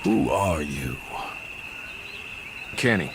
Who are you? Kenny.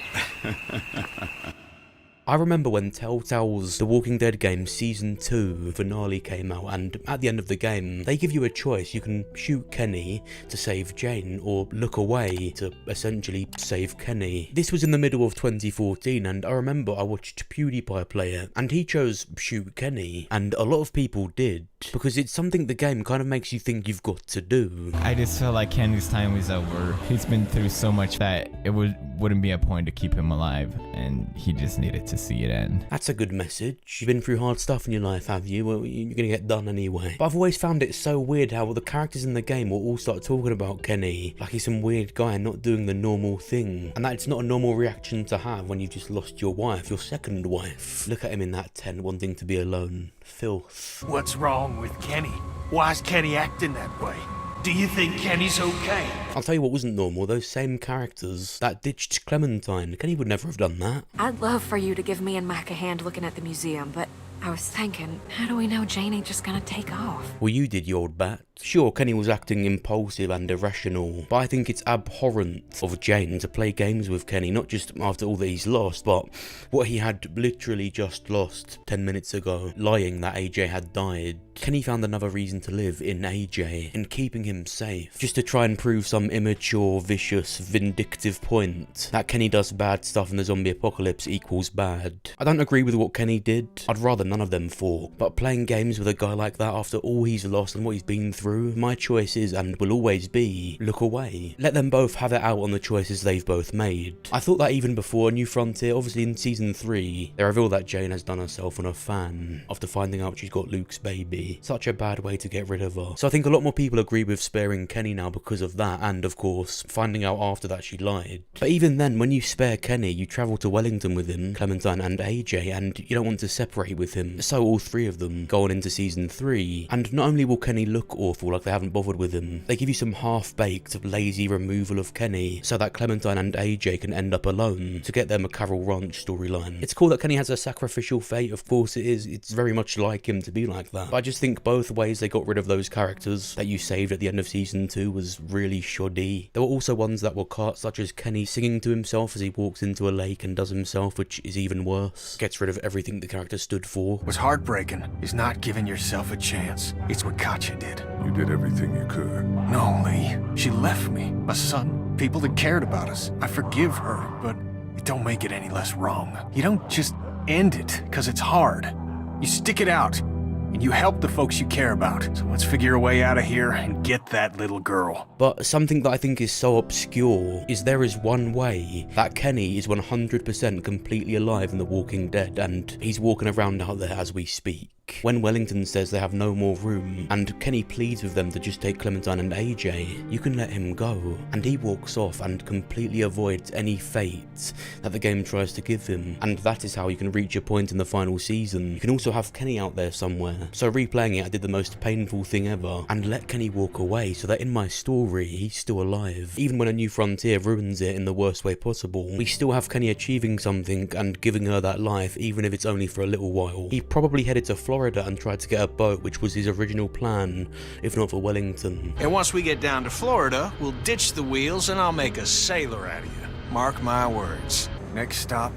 I remember when Telltale's The Walking Dead game Season 2 finale came out, and at the end of the game, they give you a choice. You can shoot Kenny to save Jane, or look away to essentially save Kenny. This was in the middle of 2014, and I remember I watched PewDiePie play it, and he chose shoot Kenny, and a lot of people did, because it's something the game kind of makes you think you've got to do. I just felt like Kenny's time was over. He's been through so much that it wouldn't be a point to keep him alive, and he just needed to see it end. That's a good message. You've been through hard stuff in your life, have you? Well, you're gonna get done anyway. But I've always found it so weird how the characters in the game will all start talking about Kenny like he's some weird guy not doing the normal thing, and that it's not a normal reaction to have when you've just lost your wife, your second wife. Look at him in that tent wanting to be alone. Filth. What's wrong with Kenny? Why's Kenny acting that way? Do you think Kenny's okay? I'll tell you what wasn't normal, those same characters that ditched Clementine. Kenny would never have done that. I'd love for you to give me and Mac a hand looking at the museum, but I was thinking, how do we know Jane ain't just gonna take off? Well, you did, you old bat. Sure, Kenny was acting impulsive and irrational, but I think it's abhorrent of Jane to play games with Kenny, not just after all that he's lost, but what he had literally just lost 10 minutes ago, lying that AJ had died. Kenny found another reason to live in AJ, in keeping him safe, just to try and prove some immature, vicious, vindictive point that Kenny does bad stuff and the zombie apocalypse equals bad. I don't agree with what Kenny did. I'd rather none of them fought, but playing games with a guy like that after all he's lost and what he's been through, my choice is and will always be look away. Let them both have it out on the choices they've both made. I thought that even before A New Frontier. Obviously in Season 3, they reveal that Jane has done herself on a fan after finding out she's got Luke's baby. Such a bad way to get rid of her. So I think a lot more people agree with sparing Kenny now because of that, and of course, finding out after that she lied. But even then, when you spare Kenny, you travel to Wellington with him, Clementine and AJ, and you don't want to separate with him. So all three of them go on into Season 3, and not only will Kenny look awful like they haven't bothered with him, they give you some half-baked, lazy removal of Kenny so that Clementine and AJ can end up alone to get their McCarroll Ranch storyline. It's cool that Kenny has a sacrificial fate, of course it is. It's very much like him to be like that. But I just think both ways they got rid of those characters that you saved at the end of Season 2 was really shoddy. There were also ones that were cut, such as Kenny singing to himself as he walks into a lake and does himself, which is even worse. Gets rid of everything the character stood for. What's heartbreaking is not giving yourself a chance. It's what Katya did. You did everything you could. No, Lee. She left me. My son. People that cared about us. I forgive her, but it don't make it any less wrong. You don't just end it because it's hard. You stick it out. And you help the folks you care about. So let's figure a way out of here and get that little girl. But something that I think is so obscure is there is one way that Kenny is 100% completely alive in The Walking Dead, and he's walking around out there as we speak. When Wellington says they have no more room, and Kenny pleads with them to just take Clementine and AJ, you can let him go. And he walks off and completely avoids any fate that the game tries to give him. And that is how you can reach a point in the final season. You can also have Kenny out there somewhere. So replaying it, I did the most painful thing ever, and let Kenny walk away so that in my story, he's still alive. Even when A New Frontier ruins it in the worst way possible, we still have Kenny achieving something and giving her that life, even if it's only for a little while. He probably headed to Florida and tried to get a boat, which was his original plan, if not for Wellington. And once we get down to Florida, we'll ditch the wheels and I'll make a sailor out of you. Mark my words. Next stop,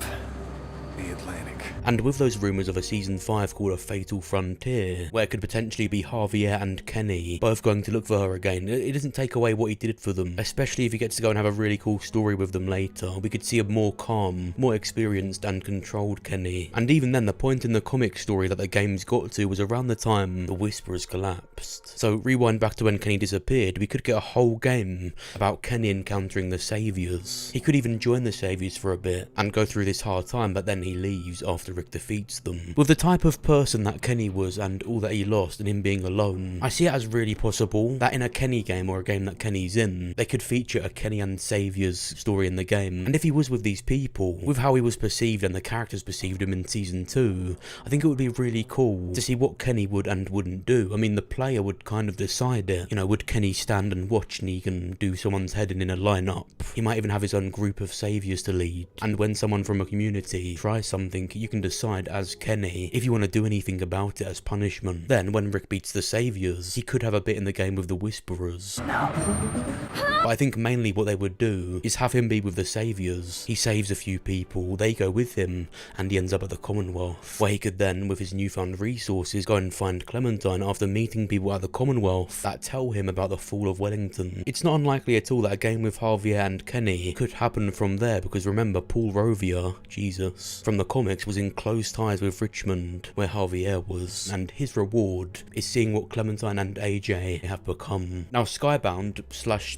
the Atlantic. And with those rumours of a Season 5 called A Fatal Frontier, where it could potentially be Javier and Kenny both going to look for her again, it doesn't take away what he did for them, especially if he gets to go and have a really cool story with them later. We could see a more calm, more experienced and controlled Kenny. And even then, the point in the comic story that the games got to was around the time the Whisperers collapsed. So rewind back to when Kenny disappeared, we could get a whole game about Kenny encountering the Saviours. He could even join the Saviours for a bit and go through this hard time, but then he leaves after Rick defeats them. With the type of person that Kenny was and all that he lost and him being alone, I see it as really possible that in a Kenny game or a game that Kenny's in, they could feature a Kenny and Saviours story in the game. And if he was with these people, with how he was perceived and the characters perceived him in Season 2, I think it would be really cool to see what Kenny would and wouldn't do. I mean, the player would kind of decide it. You know, would Kenny stand and watch Negan do someone's head in a lineup? He might even have his own group of saviours to lead. And when someone from a community tried try something, you can decide as Kenny if you want to do anything about it as punishment. Then, when Rick beats the Saviors, he could have a bit in the game with the Whisperers. But I think mainly what they would do is have him be with the Saviors. He saves a few people, they go with him, and he ends up at the Commonwealth, where he could then, with his newfound resources, go and find Clementine after meeting people at the Commonwealth that tell him about the fall of Wellington. It's not unlikely at all that a game with Javier and Kenny could happen from there, because remember, Paul Rovia, Jesus, from the comics was in close ties with Richmond, where Javier was, and his reward is seeing what Clementine and AJ have become. Now, Skybound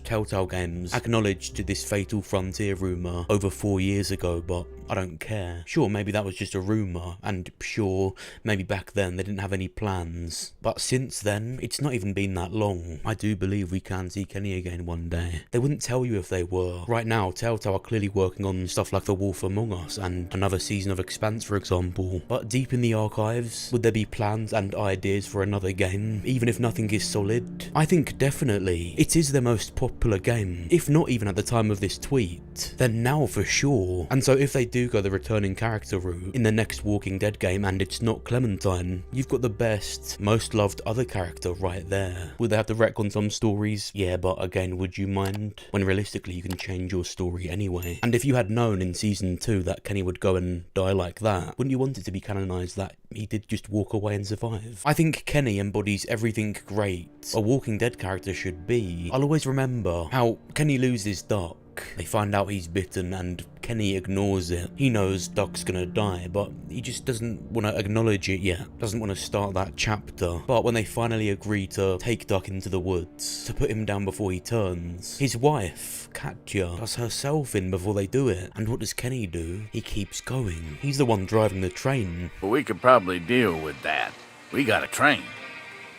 / Telltale Games acknowledged this fatal frontier rumour over 4 years ago, but I don't care. Sure, maybe that was just a rumour, and sure, maybe back then they didn't have any plans. But since then, it's not even been that long. I do believe we can see Kenny again one day. They wouldn't tell you if they were. Right now, Telltale are clearly working on stuff like The Wolf Among Us and another season of Expanse, for example. But deep in the archives, would there be plans and ideas for another game, even if nothing is solid? I think definitely. It is their most popular game, if not even at the time of this tweet, then now for sure. And so if they do go the returning character route in the next Walking Dead game and it's not Clementine, you've got the best, most loved other character right there. Would they have to retcon some stories? Yeah, but again, would you mind? When realistically you can change your story anyway. And if you had known in season 2 that Kenny would go and die like that, wouldn't you want it to be canonised that he did just walk away and survive? I think Kenny embodies everything great a Walking Dead character should be. I'll always remember how Kenny loses Duck. They find out he's bitten and Kenny ignores it. He knows Duck's gonna die, but he just doesn't want to acknowledge it yet. Doesn't want to start that chapter. But when they finally agree to take Duck into the woods, to put him down before he turns, his wife, Katya, does herself in before they do it. And what does Kenny do? He keeps going. He's the one driving the train. But we could probably deal with that. We got a train.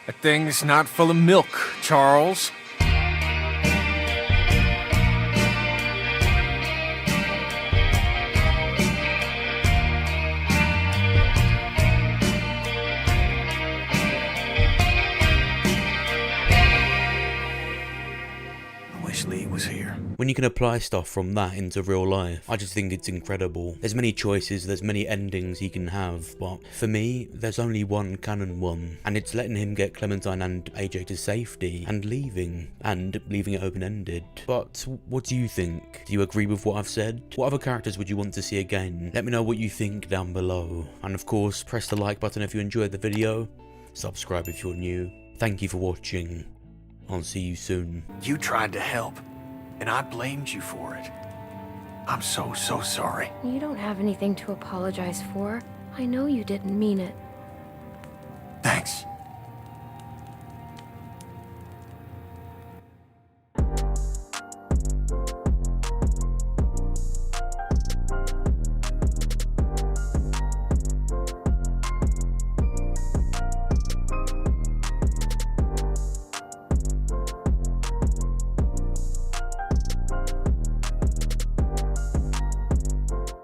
That thing's not full of milk, Charles. Lee was here. When you can apply stuff from that into real life, I just think it's incredible. There's many choices, there's many endings he can have, but for me, there's only one canon one, and it's letting him get Clementine and AJ to safety, and leaving it open-ended. But what do you think? Do you agree with what I've said? What other characters would you want to see again? Let me know what you think down below. And of course, press the like button if you enjoyed the video, subscribe if you're new. Thank you for watching. I'll see you soon. You tried to help, and I blamed you for it. I'm so sorry. You don't have anything to apologize for. I know you didn't mean it. Thanks.